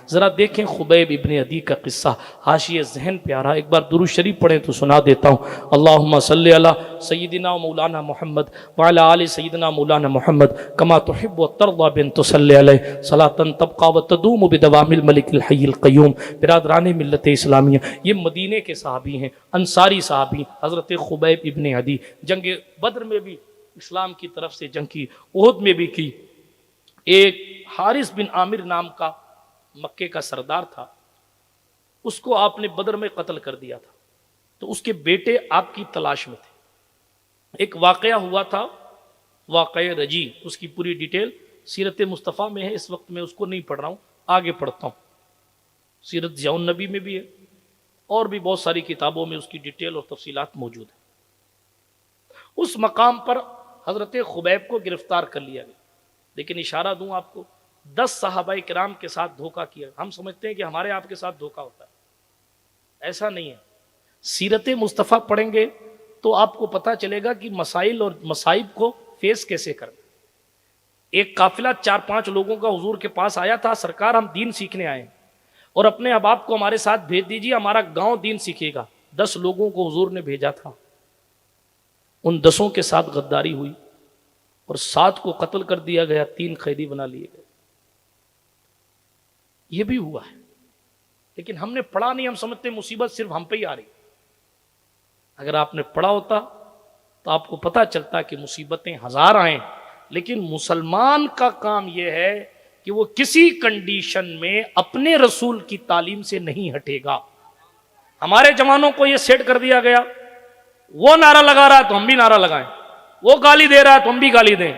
ذرا دیکھیں خبیب ابن عدی کا قصہ، حاشیہ ذہن پہ آ رہا، ایک بار درود شریف پڑھیں تو سنا دیتا ہوں۔ اللہم صلی علی سیدنا مولانا محمد وعلی آل سیدنا مولانا محمد کما تحب وترضى بن تصلی علیہ صلاۃ تبقى وتدوم بدوام الملک الحی القیوم۔ برادران ملت اسلامیہ، یہ مدینے کے صحابی ہیں، انصاری صحابی، حضرت خبیب ابن عدی، جنگ بدر میں بھی اسلام کی طرف سے جنگ کی، احد میں بھی کی۔ ایک حارث بن عامر نام کا مکے کا سردار تھا، اس کو آپ نے بدر میں قتل کر دیا تھا، تو اس کے بیٹے آپ کی تلاش میں تھے۔ ایک واقعہ ہوا تھا، واقعہ رجی، اس کی پوری ڈیٹیل سیرت مصطفیٰ میں ہے، اس وقت میں اس کو نہیں پڑھ رہا ہوں، آگے پڑھتا ہوں۔ سیرت ضیاء النبی میں بھی ہے، اور بھی بہت ساری کتابوں میں اس کی ڈیٹیل اور تفصیلات موجود ہیں۔ اس مقام پر حضرت خبیب کو گرفتار کر لیا گیا، لیکن اشارہ دوں آپ کو، 10 صحابہ کرام کے ساتھ دھوکہ کیا۔ ہم سمجھتے ہیں کہ ہمارے آپ کے ساتھ دھوکہ ہوتا ہے، ایسا نہیں ہے۔ سیرت مصطفیٰ پڑھیں گے تو آپ کو پتہ چلے گا کہ مسائل اور مصائب کو فیس کیسے کرنا۔ ایک قافلہ 4-5 لوگوں کا حضور کے پاس آیا تھا، سرکار ہم دین سیکھنے آئے ہیں اور اپنے احباب کو ہمارے ساتھ بھیج دیجیے، ہمارا گاؤں دین سیکھے گا۔ 10 لوگوں کو حضور نے بھیجا تھا، ان 10 کے ساتھ غداری ہوئی اور 7 کو قتل کر دیا گیا، 3 قیدی بنا لیے گئے۔ یہ بھی ہوا ہے، لیکن ہم نے پڑھا نہیں، ہم سمجھتے مصیبت صرف ہم پہ ہی آ رہی۔ اگر آپ نے پڑھا ہوتا تو آپ کو پتہ چلتا کہ مصیبتیں ہزار آئیں، لیکن مسلمان کا کام یہ ہے کہ وہ کسی کنڈیشن میں اپنے رسول کی تعلیم سے نہیں ہٹے گا۔ ہمارے جوانوں کو یہ سیٹ کر دیا گیا، وہ نعرہ لگا رہا ہے تو ہم بھی نعرہ لگائیں، وہ گالی دے رہا ہے تو ہم بھی گالی دیں۔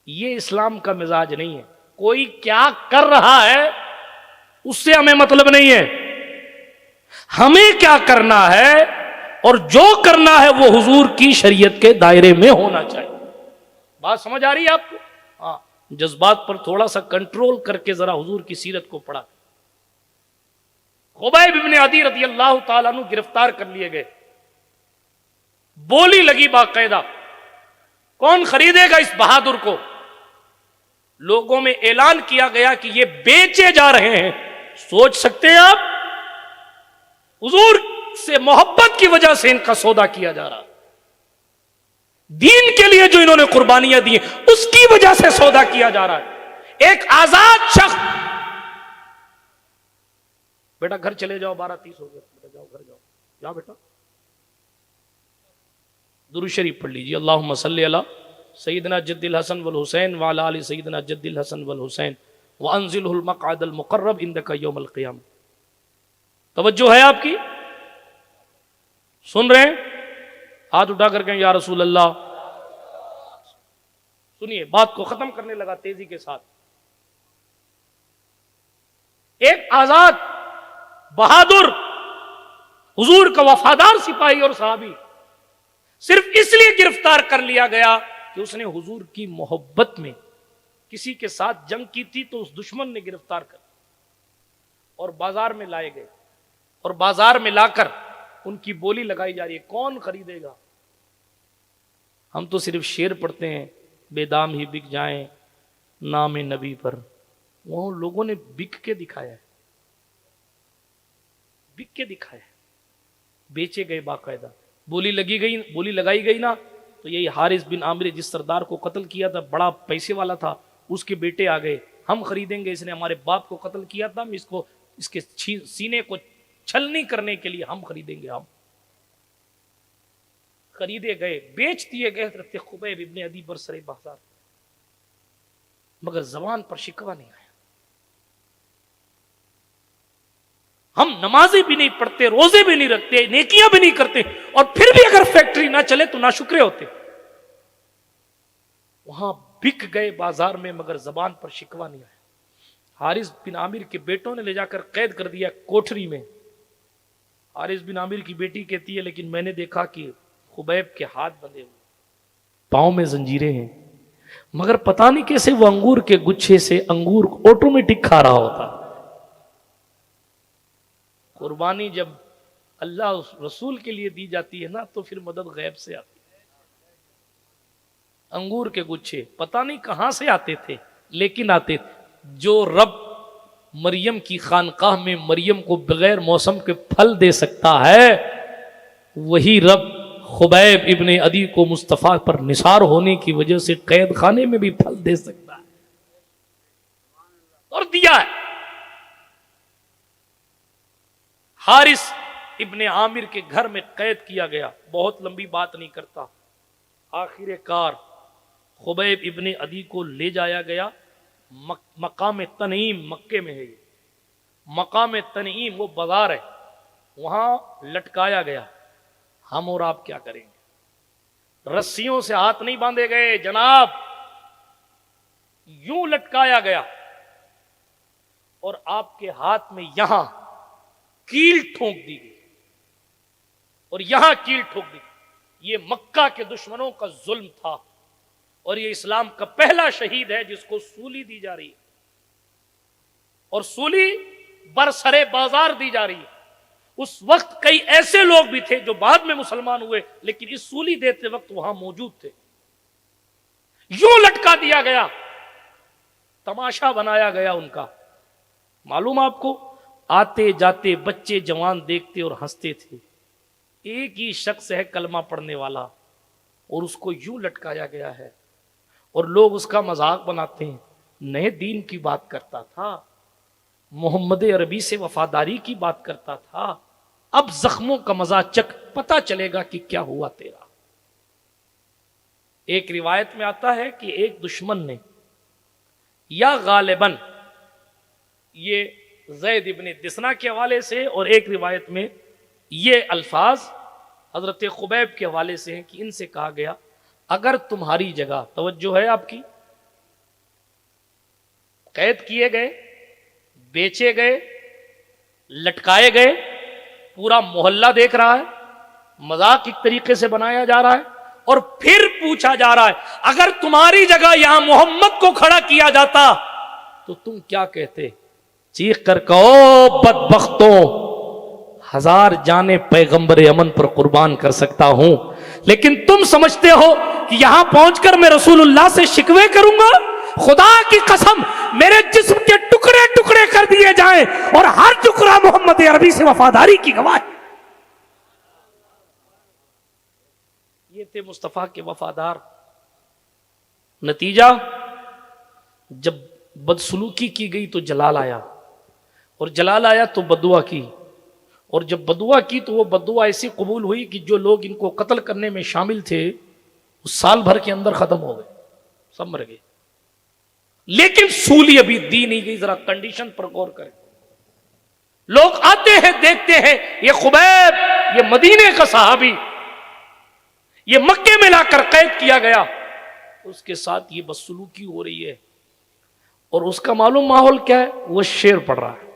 یہ اسلام کا مزاج نہیں ہے۔ کوئی کیا کر رہا ہے اس سے ہمیں مطلب نہیں ہے، ہمیں کیا کرنا ہے، اور جو کرنا ہے وہ حضور کی شریعت کے دائرے میں ہونا چاہیے۔ بات سمجھ آ رہی ہے آپ کو؟ ہاں، جذبات پر تھوڑا سا کنٹرول کر کے ذرا حضور کی سیرت کو پڑھا۔ خبیب ابن عدی رضی اللہ تعالیٰ عنہ گرفتار کر لیے گئے، بولی لگی باقاعدہ، کون خریدے گا اس بہادر کو؟ لوگوں میں اعلان کیا گیا کہ یہ بیچے جا رہے ہیں۔ سوچ سکتے ہیں آپ، حضور سے محبت کی وجہ سے ان کا سودا کیا جا رہا، دین کے لیے جو انہوں نے قربانیاں دی اس کی وجہ سے سودا کیا جا رہا ہے۔ ایک آزاد شخص، بیٹا گھر چلے جاؤ، 12:30 ہو گیا، بیٹا جاؤ گھر جاؤ، جاؤ بیٹا، درود شریف پڑھ لیجیے۔ اللہم صلی علی سیدنا جد الحسن والحسین وعلی آل سیدنا جد الحسن والحسین وانزلہ المقعد المقرب عندک یوم القیامہ۔ توجہ ہے آپ کی؟ سن رہے ہیں؟ ہاتھ اٹھا کر کہیں یا رسول اللہ۔ سنیے، بات کو ختم کرنے لگا تیزی کے ساتھ۔ ایک آزاد بہادر حضور کا وفادار سپاہی اور صحابی صرف اس لیے گرفتار کر لیا گیا کہ اس نے حضور کی محبت میں کسی کے ساتھ جنگ کی تھی، تو اس دشمن نے گرفتار کر اور بازار میں لائے گئے، اور بازار میں لا کر ان کی بولی لگائی جا رہی ہے، کون خریدے گا؟ ہم تو صرف شعر پڑھتے ہیں، بے دام ہی بک جائیں نام نبی پر، وہ لوگوں نے بک کے دکھایا ہے، بک کے دکھایا ہے، بیچے گئے باقاعدہ، بولی لگائی گئی نا، تو یہی حارث بن عامر جس سردار کو قتل کیا تھا، بڑا پیسے والا تھا، اس کے بیٹے آ گئے، ہم خریدیں گے، اس نے ہمارے باپ کو قتل کیا تھا، ہم اس کے سینے کو چھلنی کرنے کے لیے ہم خریدیں گے۔ ہم خریدے گئے، بیچ دیے گئے حضرت خبیب ابن عدی برسر بازار، مگر زبان پر شکوہ نہیں آیا۔ ہم نمازیں بھی نہیں پڑھتے، روزے بھی نہیں رکھتے، نیکیاں بھی نہیں کرتے، اور پھر بھی اگر فیکٹری نہ چلے تو ناشکرے ہوتے۔ وہاں بک گئے بازار میں، مگر زبان پر شکوہ نہیں آیا۔ حارث بن عامر کے بیٹوں نے لے جا کر قید کر دیا کوٹری میں۔ حارث بن عامر کی بیٹی کہتی ہے لیکن میں نے دیکھا کہ خبیب کے ہاتھ بندھے ہوئے، پاؤں میں زنجیریں ہیں، مگر پتہ نہیں کیسے وہ انگور کے گچھے سے انگور آٹومیٹک کھا رہا ہوتا۔ قربانی جب اللہ رسول کے لیے دی جاتی ہے نا تو پھر مدد غیب سے آتی ہے۔ انگور کے گچھے پتہ نہیں کہاں سے آتے تھے، لیکن آتے تھے۔ جو رب مریم کی خانقاہ میں مریم کو بغیر موسم کے پھل دے سکتا ہے، وہی رب خبیب ابن عدی کو مصطفیٰ پر نثار ہونے کی وجہ سے قید خانے میں بھی پھل دے سکتا ہے، اور دیا ہے۔ حارث ابن عامر کے گھر میں قید کیا گیا، بہت لمبی بات نہیں کرتا، آخر کار خبیب ابن عدی کو لے جایا گیا مقام تنعیم، مکے میں ہے یہ مقام تنعیم، وہ بازار ہے، وہاں لٹکایا گیا۔ ہم اور آپ کیا کریں گے؟ رسیوں سے ہاتھ نہیں باندھے گئے جناب، یوں لٹکایا گیا، اور آپ کے ہاتھ میں یہاں کیل ٹھونک دی گئی، اور یہاں کیل ٹھونک دی گئی۔ یہ مکہ کے دشمنوں کا ظلم تھا، اور یہ اسلام کا پہلا شہید ہے جس کو سولی دی جا رہی ہے، اور سولی برسرے بازار دی جا رہی ہے۔ اس وقت کئی ایسے لوگ بھی تھے جو بعد میں مسلمان ہوئے، لیکن اس سولی دیتے وقت وہاں موجود تھے۔ یوں لٹکا دیا گیا، تماشا بنایا گیا ان کا۔ معلوم آپ کو، آتے جاتے بچے جوان دیکھتے اور ہنستے تھے۔ ایک ہی شخص ہے کلمہ پڑھنے والا، اور اس کو یوں لٹکایا گیا ہے، اور لوگ اس کا مذاق بناتے ہیں۔ نئے دین کی بات کرتا تھا، محمد عربی سے وفاداری کی بات کرتا تھا، اب زخموں کا مزہ چک، پتہ چلے گا کہ کیا ہوا تیرا۔ ایک روایت میں آتا ہے کہ ایک دشمن نے، یا غالباً یہ زید ابن دسنا کے حوالے سے، اور ایک روایت میں یہ الفاظ حضرت خبیب کے حوالے سے ہیں کہ ان سے کہا گیا، اگر تمہاری جگہ، توجہ ہے آپ کی، قید کیے گئے، بیچے گئے، لٹکائے گئے، پورا محلہ دیکھ رہا ہے، مذاق ایک طریقے سے بنایا جا رہا ہے، اور پھر پوچھا جا رہا ہے اگر تمہاری جگہ یہاں محمد کو کھڑا کیا جاتا تو تم کیا کہتے؟ چیخ کر کہو، بدبختوں، 1000 جانیں پیغمبر امن پر قربان کر سکتا ہوں، لیکن تم سمجھتے ہو کہ یہاں پہنچ کر میں رسول اللہ سے شکوے کروں گا؟ خدا کی قسم، میرے جسم کے ٹکڑے ٹکڑے کر دیے جائیں اور ہر ٹکڑا محمد عربی سے وفاداری کی گواہ۔ یہ تھے مصطفیٰ کے وفادار۔ نتیجہ، جب بدسلوکی کی گئی تو جلال آیا، اور جلال آیا تو بددعا کی، اور جب بددعا کی تو وہ بددعا ایسی قبول ہوئی کہ جو لوگ ان کو قتل کرنے میں شامل تھے اس سال بھر کے اندر ختم ہو گئے، سب مر گئے۔ لیکن سولی ابھی دی نہیں گئی، ذرا کنڈیشن پر غور کریں۔ لوگ آتے ہیں، دیکھتے ہیں یہ خبیب، یہ مدینے کا صحابی، یہ مکے میں لا کر قید کیا گیا، اس کے ساتھ یہ بدسلوکی ہو رہی ہے، اور اس کا معلوم ماحول کیا ہے؟ وہ شعر پڑھ رہا ہے،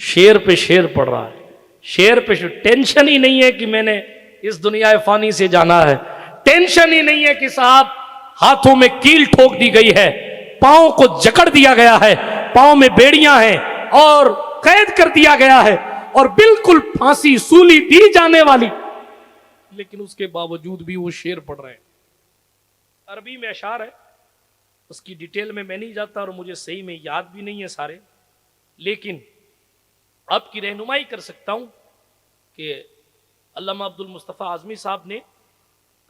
شعر پہ شعر پڑھ رہا ہے، شعر پہ شعر۔ ٹینشن ہی نہیں ہے کہ میں نے اس دنیا فانی سے جانا ہے، ٹینشن ہی نہیں ہے کہ صاحب ہاتھوں میں کیل ٹھوک دی گئی ہے، پاؤں کو جکڑ دیا گیا ہے، پاؤں میں بیڑیاں ہیں اور قید کر دیا گیا ہے، اور بالکل پھانسی سولی دی جانے والی، لیکن اس کے باوجود بھی وہ شعر پڑھ رہے ہیں۔ عربی میں اشعار ہے، اس کی ڈیٹیل میں نہیں جاتا، اور مجھے صحیح میں یاد بھی نہیں ہے سارے، لیکن آپ کی رہنمائی کر سکتا ہوں کہ علامہ عبد المصطفیٰ اعظمی صاحب نے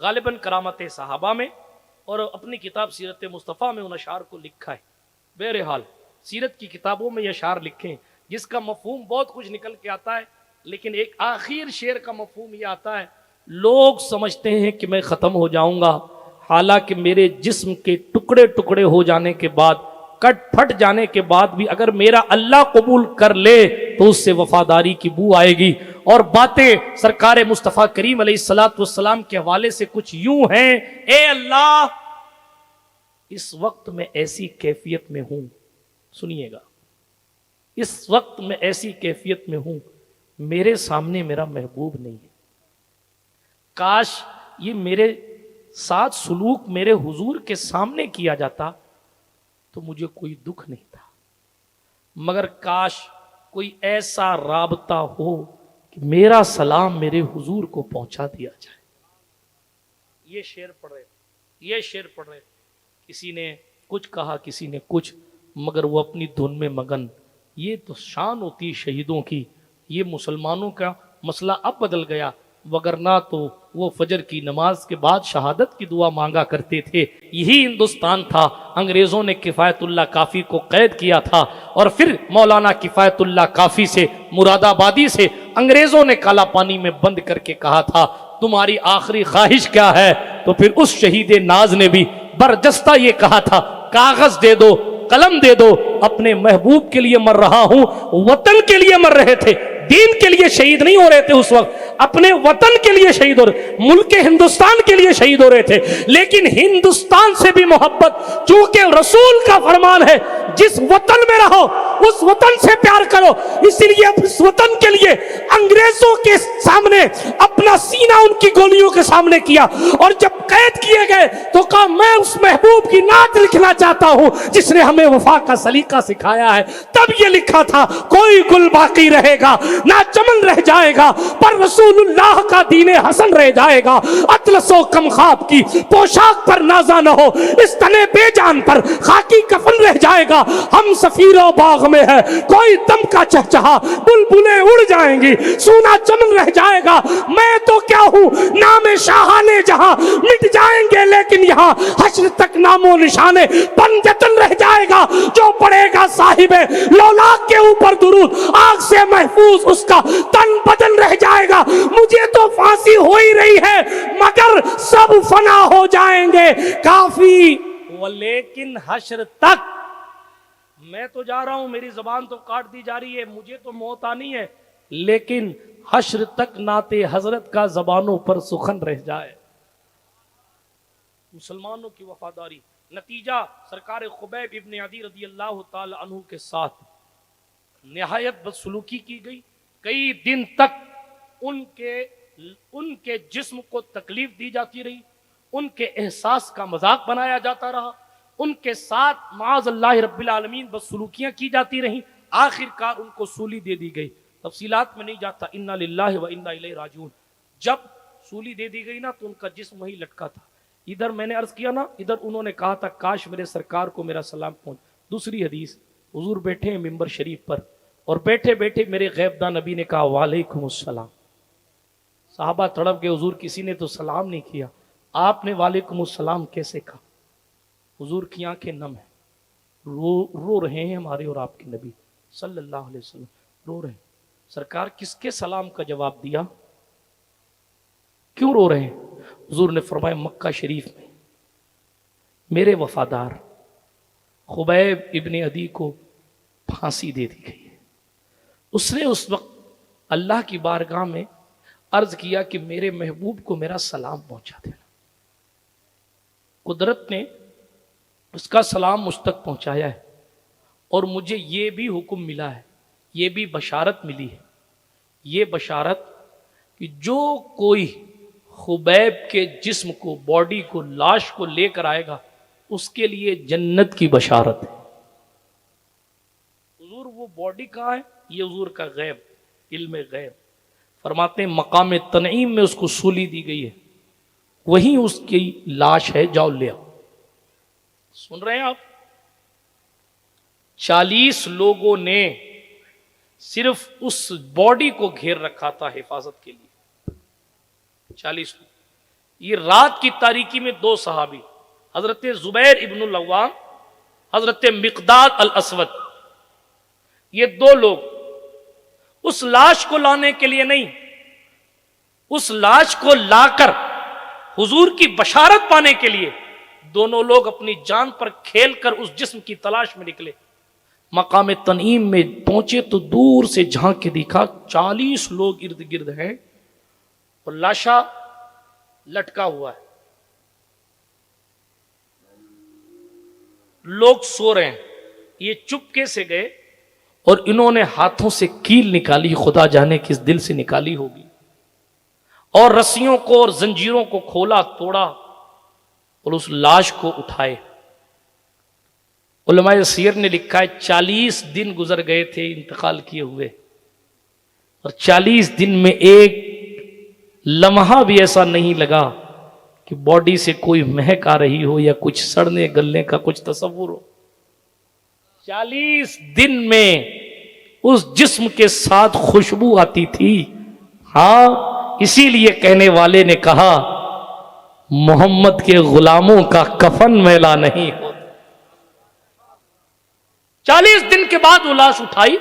غالباً کرامت صحابہ میں اور اپنی کتاب سیرت مصطفیٰ میں ان اشعار کو لکھا ہے۔ بہرحال سیرت کی کتابوں میں یہ اشعار لکھے ہیں جس کا مفہوم بہت کچھ نکل کے آتا ہے، لیکن ایک آخر شعر کا مفہوم یہ آتا ہے، لوگ سمجھتے ہیں کہ میں ختم ہو جاؤں گا، حالانکہ میرے جسم کے ٹکڑے ٹکڑے ہو جانے کے بعد، کٹ پھٹ جانے کے بعد بھی اگر میرا اللہ قبول کر لے تو اس سے وفاداری کی بو آئے گی۔ اور باتیں سرکار مصطفیٰ کریم علیہ الصلوۃ والسلام کے حوالے سے کچھ یوں ہیں، اے اللہ اس وقت میں ایسی کیفیت میں ہوں، سنیے گا، اس وقت میں ایسی کیفیت میں ہوں، میرے سامنے میرا محبوب نہیں ہے، کاش یہ میرے ساتھ سلوک میرے حضور کے سامنے کیا جاتا تو مجھے کوئی دکھ نہیں تھا، مگر کاش کوئی ایسا رابطہ ہو کہ میرا سلام میرے حضور کو پہنچا دیا جائے۔ یہ شعر پڑھ رہے، یہ شعر پڑھ رہے، کسی نے کچھ کہا، کسی نے کچھ، مگر وہ اپنی دھن میں مگن، یہ تو شان ہوتی شہیدوں کی. یہ مسلمانوں کا مسئلہ اب بدل گیا، وگرنہ تو وہ فجر کی نماز کے بعد شہادت کی دعا مانگا کرتے تھے. یہی ہندوستان تھا. انگریزوں نے کفایت اللہ کافی کو قید کیا تھا، اور پھر مولانا کفایت اللہ کافی سے، مراد آبادی سے، انگریزوں نے کالا پانی میں بند کر کے کہا تھا تمہاری آخری خواہش کیا ہے؟ تو پھر اس شہید ناز نے بھی برجستہ یہ کہا تھا کاغذ دے دو، قلم دے دو، اپنے محبوب کے لیے مر رہا ہوں. وطن کے لیے مر رہے تھے، دین کے لیے شہید نہیں ہو رہے تھے اس وقت، اپنے وطن کے لیے شہید ہو رہے، ملک ہندوستان کے لیے شہید ہو رہے تھے. لیکن ہندوستان سے بھی محبت، چونکہ رسول کا فرمان ہے جس وطن میں رہو اس وطن سے پیار کرو، اس لیے اس وطن کے لیے انگریزوں کے سامنے اپنا سینہ ان کی گولیوں کے سامنے کیا، اور جب قید کیے گئے تو کہا میں اس محبوب کی نعت لکھنا چاہتا ہوں جس نے ہمیں وفا کا سلیقہ سکھایا ہے. تب یہ لکھا تھا کوئی گل باقی رہے گا نہ چمن رہ جائے گا، پر رسول اللہ کا دین حسن رہ جائے گا. اطلس و کم خواب کی پوشاک پر نازا نہ ہو، اس تنے بے جان پر خاکی کفن رہ جائے گا. ہم سفیر و باغ میں ہے کوئی دم کا چہچہا، بلبلیں اڑ جائیں گی، سونا چمن رہ جائے گا. میں تو کیا ہوں، نام شاہانے جہاں مٹ جائیں گے، لیکن یہاں حشر تک نام و نشانے پنجتن رہ جائے گا. جو پڑے گا صاحب لولاک کے اوپر درود، آگ سے محفوظ اس کا تن بدن رہ جائے گا. مجھے تو پھانسی ہو ہی رہی ہے مگر سب فنا ہو جائیں گے کافی، لیکن حشر تک میں تو جا رہا ہوں، میری زبان تو کاٹ دی جا رہی ہے، مجھے تو موت آنی ہے، لیکن حشر تک نعت حضرت کا زبانوں پر سخن رہ جائے. مسلمانوں کی وفاداری. نتیجہ نتیجہ خبیب ابن عدی رضی اللہ تعالی عنہ کے ساتھ نہایت بدسلوکی کی گئی. کئی دن تک ان کے جسم کو تکلیف دی جاتی رہی، ان کے احساس کا مذاق بنایا جاتا رہا، ان کے ساتھ معاذ اللہ رب العالمین بدسلوکیاں کی جاتی رہیں. آخر کار ان کو سولی دے دی گئی. تفصیلات میں نہیں جاتا. انا للہ و انا الیہ راجعون. جب سولی دے دی گئی نا تو ان کا جسم وہی لٹکا تھا. ادھر میں نے عرض کیا نا، ادھر انہوں نے کہا تھا کاش میرے سرکار کو میرا سلام پہنچ. دوسری حدیث، حضور بیٹھے ہیں ممبر شریف پر، اور بیٹھے بیٹھے میرے غیب داں نبی نے کہا وعلیکم السلام. صحابہ تڑپ گئے، حضور کسی نے تو سلام نہیں کیا، آپ نے وعلیکم السلام کیسے کہا؟ حضور کی آنکھیں نم ہیں، رو رہے ہیں ہمارے اور آپ کے نبی صلی اللہ علیہ وسلم، رو رہے ہیں. سرکار کس کے سلام کا جواب دیا؟ کیوں رو رہے ہیں؟ حضور نے فرمایا مکہ شریف میں میرے وفادار خبیب ابن عدی کو پھانسی دے دی گئی ہے. اس نے اس وقت اللہ کی بارگاہ میں عرض کیا کہ میرے محبوب کو میرا سلام پہنچا دینا. قدرت نے اس کا سلام مجھ تک پہنچایا ہے، اور مجھے یہ بھی حکم ملا ہے، یہ بھی بشارت ملی ہے، یہ بشارت کہ جو کوئی خبیب کے جسم کو، باڈی کو، لاش کو لے کر آئے گا اس کے لیے جنت کی بشارت ہے. حضور وہ باڈی کہاں ہے؟ یہ حضور کا غیب، علم غیب. فرماتے ہیں مقام تنعیم میں اس کو سولی دی گئی ہے، وہیں اس کی لاش ہے، جاؤ لے آؤ. سن رہے ہیں آپ؟ 40 لوگوں نے صرف اس باڈی کو گھیر رکھا تھا حفاظت کے لیے. 40 لوگ. یہ رات کی تاریکی میں 2 صحابی، حضرت زبیر ابن العوام، حضرت مقداد الاسود، یہ 2 لوگ اس لاش کو لانے کے لیے نہیں، اس لاش کو لا کر حضور کی بشارت پانے کے لیے دونوں لوگ اپنی جان پر کھیل کر اس جسم کی تلاش میں نکلے. مقام تنعیم میں پہنچے تو دور سے جھانک کے دیکھا 40 لوگ ارد گرد ہیں اور لاشا لٹکا ہوا ہے. لوگ سو رہے ہیں. یہ چپکے سے گئے اور انہوں نے ہاتھوں سے کیل نکالی، خدا جانے کس دل سے نکالی ہوگی، اور رسیوں کو اور زنجیروں کو کھولا، توڑا اور اس لاش کو اٹھائے. علماء سیر نے لکھا ہے 40 دن گزر گئے تھے انتقال کیے ہوئے، اور 40 دن میں ایک لمحہ بھی ایسا نہیں لگا کہ باڈی سے کوئی مہک آ رہی ہو یا کچھ سڑنے گلنے کا کچھ تصور ہو. 40 دن میں اس جسم کے ساتھ خوشبو آتی تھی. ہاں اسی لیے کہنے والے نے کہا محمد کے غلاموں کا کفن میلا نہیں ہوتا. 40 دن کے بعد وہ لاش اٹھائی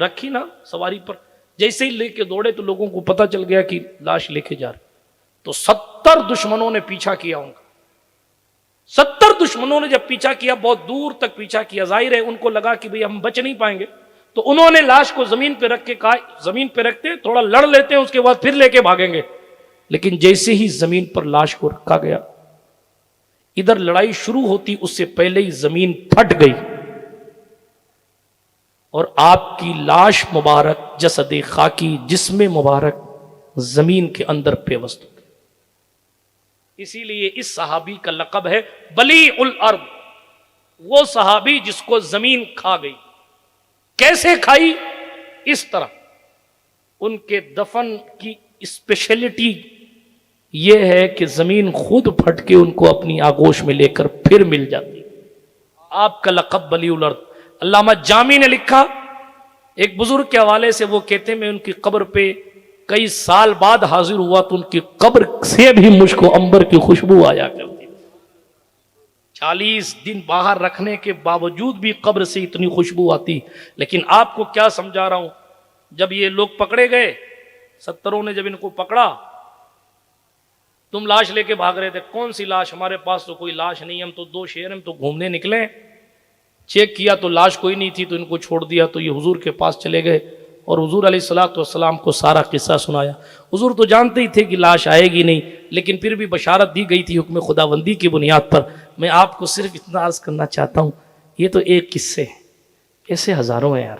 رکھی نا سواری پر, جیسے ہی لے کے دوڑے تو لوگوں کو پتا چل گیا کہ لاش لے کے جا رہے. تو 70 دشمنوں نے پیچھا کیا ان کا. 70 دشمنوں نے جب پیچھا کیا, بہت دور تک پیچھا کیا, ظاہر ہے ان کو لگا کہ بھئی ہم بچ نہیں پائیں گے, تو انہوں نے لاش کو زمین پہ رکھ کے کہا زمین پہ رکھتے تھوڑا لڑ لیتے ہیں, اس کے بعد پھر لے کے بھاگیں گے. لیکن جیسے ہی زمین پر لاش کو رکھا گیا, ادھر لڑائی شروع ہوتی اس سے پہلے ہی زمین پھٹ گئی اور آپ کی لاش مبارک, جسد خاکی, جسم مبارک زمین کے اندر پیوست ہو گئی. اسی لیے اس صحابی کا لقب ہے بلیع الارض, وہ صحابی جس کو زمین کھا گئی. کیسے کھائی؟ اس طرح. ان کے دفن کی اسپیشلٹی یہ ہے کہ زمین خود پھٹ کے ان کو اپنی آغوش میں لے کر پھر مل جاتی. آپ کا لقب بلیع الارض. علامہ جامی نے لکھا ایک بزرگ کے حوالے سے, وہ کہتے ہیں میں ان کی قبر پہ کئی سال بعد حاضر ہوا تو ان کی قبر سے بھی مجھ کو عنبر کی خوشبو آیا کرتی. 40 دن باہر رکھنے کے باوجود بھی قبر سے اتنی خوشبو آتی. لیکن آپ کو کیا سمجھا رہا ہوں, جب یہ لوگ پکڑے گئے, 70 نے جب ان کو پکڑا, تم لاش لے کے بھاگ رہے تھے. کون سی لاش؟ ہمارے پاس تو کوئی لاش نہیں, ہم تو 2 شہر ہم تو گھومنے نکلے. چیک کیا تو لاش کوئی نہیں تھی, تو ان کو چھوڑ دیا. تو یہ حضور کے پاس چلے گئے اور حضور علیہ الصلوۃ والسلام کو سارا قصہ سنایا. حضور تو جانتے ہی تھے کہ لاش آئے گی نہیں, لیکن پھر بھی بشارت دی گئی تھی حکم خداوندی کی بنیاد پر. میں آپ کو صرف اتنا عرض کرنا چاہتا ہوں, یہ تو ایک قصے ہیں, ایسے ہزاروں ہیں یار.